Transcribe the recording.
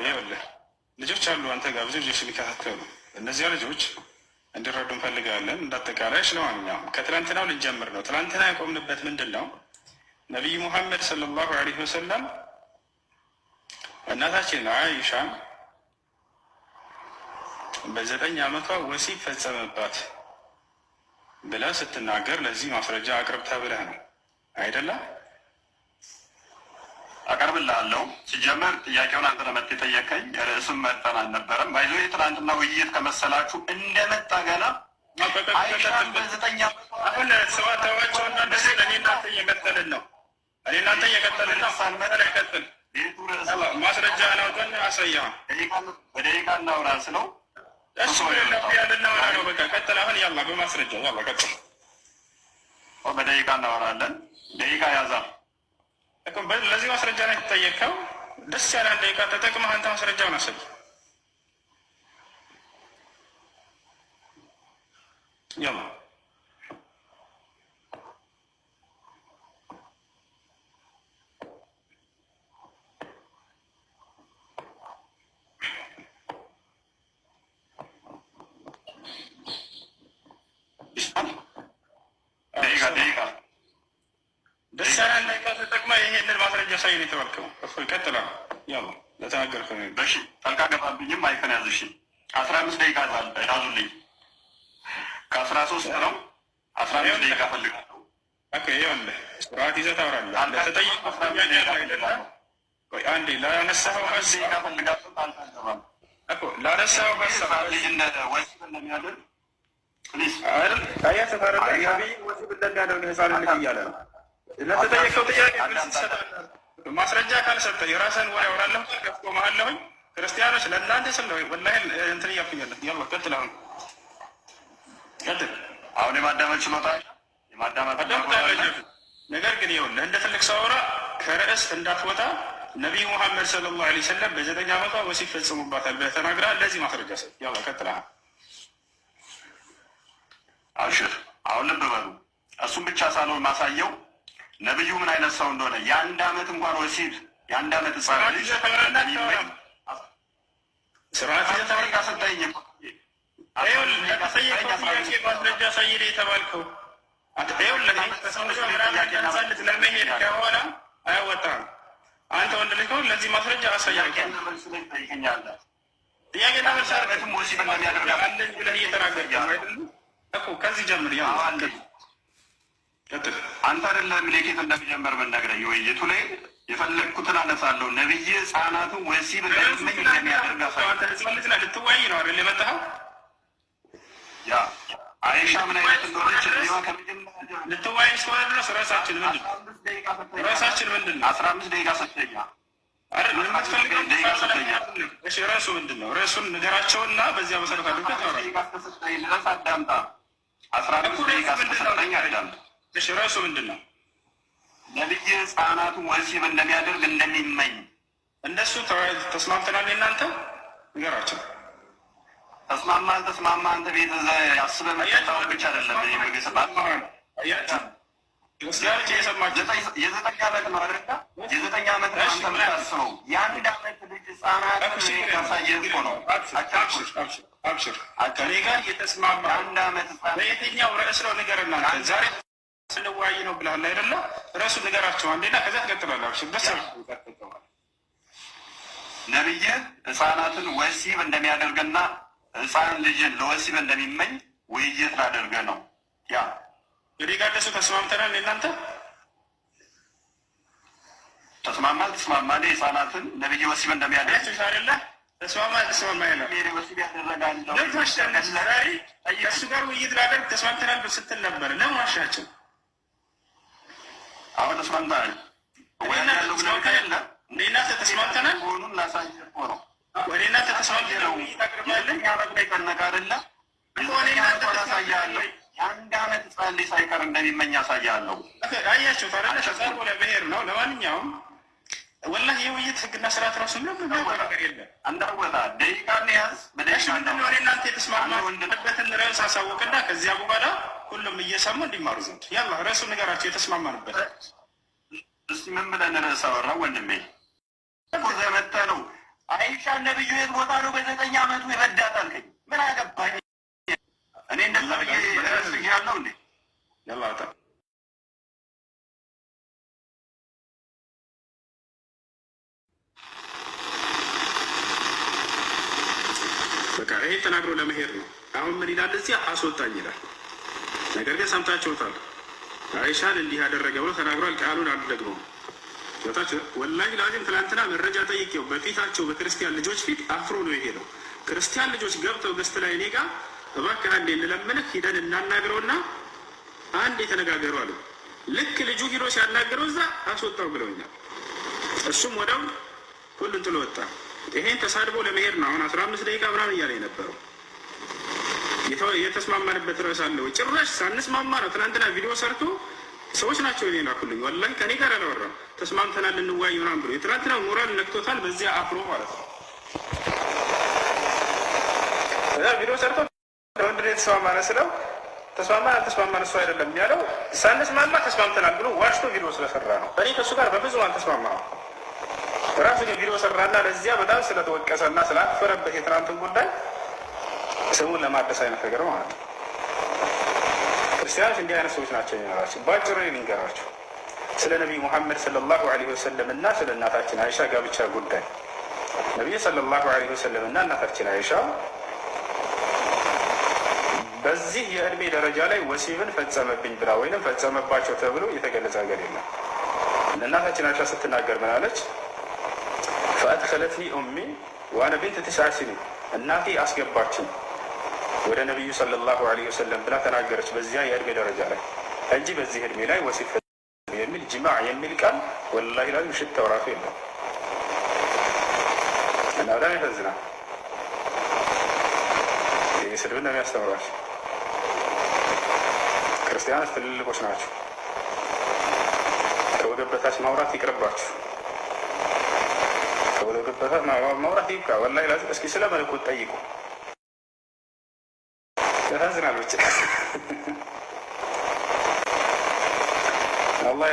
ይኸውልህ ልጆች አሉ አንተ ጋር ብዙ ልጆች የሚከታተሉ እነዚያ ልጆች እንዲረዱ እንፈልጋለን። እንዳጠቃላይ ለማንኛውም ከትላንትናው ልንጀምር ነው። ትላንትና ያቆምንበት ምንድን ነው? ነቢዩ ሙሐመድ ሰለላሁ ዐለይሂ ወሰለም እናታችን አይሻን በ9 ዓመቷ ወሲብ ፈጸመባት ብላ ስትናገር ለዚህ ማስረጃ አቅርብ ተብለህ ነው አይደለም? አቀርብልሃለሁ። ሲጀመር ጥያቄውን አንተ ነህ የጠየቀኝ፣ ርዕስም መርጠን አልነበረም። ባይዞ የትናንትና ውይይት ከመሰላችሁ እንደመጣ ገና አይሻን በ9 አሁን ሰዋታዋቸውና እንደዚህ እኔ እናንተ እየቀጠልን ነው። እኔ እናንተ እየቀጠልን ነው። ሳንመጠን አይቀጥል ማስረጃ ነው ግን አሳየህ። በደቂቃ እናውራ ስለው እሱ ያልናወራ ነው። በቃ ቀጥል። አሁን ያላ በማስረጃ ያላ ቀጥል። በደቂቃ እናወራለን። ደቂቃ ያዛ ለዚህ ማስረጃ ነው የተጠየቀው። ደስ ያለ አንድ ደቂቃ ተጠቅመህ አንተ ማስረጃውን አሳይ። ያላ ደስ ያለ አንድ ደቂቃ ተጠቅመህ ይሄንን ማስረጃ ሳይ ነው የተባልከው። እፎይ ቀጥላ ያላ ለተናገርከው ነው። በሺ ጠልቃ ገባብኝም አይከን ያዝሽ 15 ደቂቃ ያዙልኝ። ከ13 ነው 15 ደቂቃ ፈልጋለሁ። ኦኬ ይኸውልህ ስርዓት ይዘህ ታወራለህ። ለተጠየቀው ቆይ አንዴ ላነሳኸው ደቂቃ ፈልጋለሁ። አልፈልግም እኮ ላነሳኸው ሀሳብ ልጅነት ወሲብ እንደሚያደርግ ፕሊዝ አይደል አያት ተፈረደ ነብይ ወሲብ እንደሚያደርግ ህፃን ልጅ እያለ ነው። ለተጠየቀው ጥያቄ ማስረጃ ካልሰጠህ የራስህን ወሬ አወራለሁ። ከፍቶ መሀለሁኝ ክርስቲያኖች ለእናንተ ስለ ወላሂ እንትን እያልኩኛለሁ። ያላ ቀጥል። አሁን ቀጥል። አሁን የማዳመጥ ችሎታ የማዳመጥ ነገር ግን ይኸውልህ እንደ ትልቅ ሰው አውራ። ከርዕስ እንዳትወጣ። ነቢዩ ሙሐመድ ሰለላሁ ዐለይሂ ወሰለም በ9 ዓመቷ ወሲብ ፈጽሙባታል ብለህ ተናግረሃል። ለዚህ ማስረጃ ሰጥ። ያላ ቀጥል። አብሽር። አሁን ልብ በሉ። እሱም ብቻ ሳልሆን ማሳየው ነብዩ ምን አይነት ሰው እንደሆነ የ1 ዓመት እንኳን ወሲብ የ1 ዓመት ህጻን ልጅ ስርዓት ታሪክ አሰጠኝ። ማስረጃ ሳይሄድ የተባልከው ለመሄድ ከሆነ አያወጣም። አንተ ወንድ ልጅ ከሆነ ለዚህ ማስረጃ አሳያለሁ። ጥያቄና መልስ አለኝ ብለህ እየተናገርክ እኮ ከዚህ ጀምር። አንተ አይደለም ምልክት እንደሚጀምር ብንነግረኝ ውይይቱ ላይ የፈለግኩትን አነሳለሁ። ነብይ ህፃናትን ወሲብ እንደሚመኝ እንደሚያደርግ ልትወያይ ነው አይደል የመጣኸው? ያ አይሻ ምን አይነት እንደሆነች ልትወያይ እስከሆነ ድረስ ራሳችን ምንድን ነው 15 ደቂቃ ሰጥተኛ አይደል? ምን የምትፈልገው ደቂቃ ሰጥተኛ። እሺ ራሱ ምንድን ነው? ራሱን ንገራቸውና በዚያ መሰረት አድርገህ ታወራለህ። ደቂቃ ሰጥተኝ ድረስ አዳምጣ። 15 ደቂቃ ሰጥተኛ አዳምጣ። እሺ ራሱ ምንድን ነው? ነብይ ህፃናቱን ወሲብ እንደሚያደርግ እንደሚመኝ እንደሱ ተስማምተናል። እናንተ ንገራቸው። ተስማማ አልተስማማ አንተ ቤት አስበህ መጣው ብቻ አይደለም። በግስባት ክርስቲያኖች እየሰማችሁ የ9 ዓመት ነው አይደል? የ9 ዓመት ነው አንተ የምታስበው። የ1 ዓመት ልጅ ህፃናት ያሳየህ እኮ ነው። አብሽር ከእኔ ጋር እየተስማማ 1 ዓመት በየትኛው ርዕስ ነው ንገርና ዛሬ ስንወያይ ነው ብለሃል አይደለ? ርዕሱ ንገራቸው አንዴና ከዚያ ትቀጥላለህ። አብሽር ደስ ነብይ ህፃናትን ወሲብ እንደሚያደርግና ህፃን ልጅን ለወሲብ እንደሚመኝ ውይይት ላደርገ ነው። ያ እንግዲህ ጋር ደሱ ተስማምተናል። እናንተ ተስማማ ህፃናትን ነብይ ወሲብ እንደሚያደርግ አይደለ? ተስማማ ይላል። ወሲብ ያደረጋል ከእሱ ጋር ውይይት ላደርግ ተስማምተናል ስትል ነበር። ለምን ዋሻቸው? አሁን ተስማምተናል። እናንተ ተስማምተናል መሆኑን ላሳየህ እኮ ነው። ወደ እናንተ ተስማምተናል። አሳያለሁ። የ1 ዓመት ህፃን ልጅ ሳይቀር እንደሚመኝ አሳያለሁ። አያቸው ታዲያ ተዛር ወደ ብሄር ነው። ለማንኛውም ወላሂ የውይይት ህግና ስርዓት ራሱ ምንም ነገር የለም። እንዳወጣ ደቂቃ ያዝ። በደቂቃ ምንድነው ወደ እናንተ የተስማማንበትን ርዕስ አሳውቅና ከዚያ በኋላ ሁሉም እየሰሙ እንዲማሩ ዘንድ ያላ ርዕሱ ንገራቸው። የተስማማንበት እስቲ ምን ብለን ርዕስ አወራን ወንድሜ? እኮ ዘመተ ነው አይሻ ነብዩ የት ቦታ ነው በ9 ዓመቱ ይበዳት አልከኝ። ምን አገባኝ እኔ እንደዛ ብዬ ረስያለሁ እንዴ? ያላታ በቃ ይሄ ተናግሮ ለመሄድ ነው። አሁን ምን ይላል እዚህ? አስወጣኝ ይላል። ነገር ግን ሰምታችሁታል። አይሻን እንዲህ ያደረገ ብሎ ተናግሯል። ቃሉን አልደግመውም። ወላሂ ላዚም ትናንትና መረጃ ጠይቄው በፊታቸው በክርስቲያን ልጆች ፊት አፍሮ ነው የሄደው። ክርስቲያን ልጆች ገብተው ገስት ላይ እኔ ጋር እባክህ አንዴ እንለምንህ ሂደን እናናግረውና አንድ የተነጋገሩ አሉ። ልክ ልጁ ሂዶ ሲያናገረው እዛ አስወጣው ብለውኛል። እሱም ወደው ሁሉን ጥሎ ወጣ። ይሄን ተሳድቦ ለመሄድ ነው አሁን 15 ደቂቃ ምናምን እያለ የነበረው። የተስማማንበት ርዕስ አለ ወይ? ጭራሽ ሳንስማማ ነው ትናንትና ቪዲዮ ሰርቶ ሰዎች ናቸው እኔ ላኩልኝ። ወላሂ ከኔ ጋር አላወራም። ተስማምተናል እንዋይ ምናምን ብሎ የትናንትና ሞራል ነክቶታል። በዚያ አፍሮ ማለት ነው። እዛ ቪዲዮ ሰርቶ ለወንድ ነው የተስማማነ ስለው ተስማማን አልተስማማን እሱ አይደለም ያለው። ሳንስማማ ተስማምተናል ብሎ ዋሽቶ ቪዲዮ ስለሰራ ነው። እኔ ከእሱ ጋር በብዙ አልተስማማም። ራሱ ቪዲዮ ሰራና ለዚያ በጣም ስለተወቀሰና ስላፈረበት የትናንትን ጉዳይ ስሙን ለማደስ አይነት ነገር ማለት ነው። ክርስቲያኖች እንዲህ አይነት ሰዎች ናቸው የሚኖራቸው። በአጭሩ ልንገራቸው ስለ ነቢይ ሙሐመድ ሰለላሁ ዐለይሂ ወሰለም እና ስለ እናታችን አይሻ ጋብቻ ጉዳይ። ነቢይ ሰለላሁ ዐለይሂ ወሰለም እና እናታችን አይሻ በዚህ የእድሜ ደረጃ ላይ ወሲብን ፈጸመብኝ ብላ ወይንም ፈጸመባቸው ተብሎ የተገለጸ ነገር የለም። እናታችን አይሻ ስትናገር ምን አለች? ፈአድኸለትኒ ኡሚ ወአነ ቢንት 9 ሲኒን እናቴ አስገባችኝ ወደ ነቢዩ ሰለላሁ ዐለይሂ ወሰለም ብላ ተናገረች። በዚያ የእድሜ ደረጃ ላይ እንጂ በዚህ እድሜ ላይ ወሲብ የሚል ጅማዕ የሚል ቃል ወላሂ ላዚም ሽታው ራሱ የለም። እና በጣም ያሳዝናል። ይህ ስድብን ነው የሚያስተምሯቸው። ክርስቲያኖች ትልልቆች ናቸው። ከወገብ በታች ማውራት ይቅርባችሁ። ከወገብ በታች ማውራት ይብቃ። ወላሂ ላዚም እስኪ ስለ መለኮት ጠይቁ። ያሳዝናል ብቻ አላህ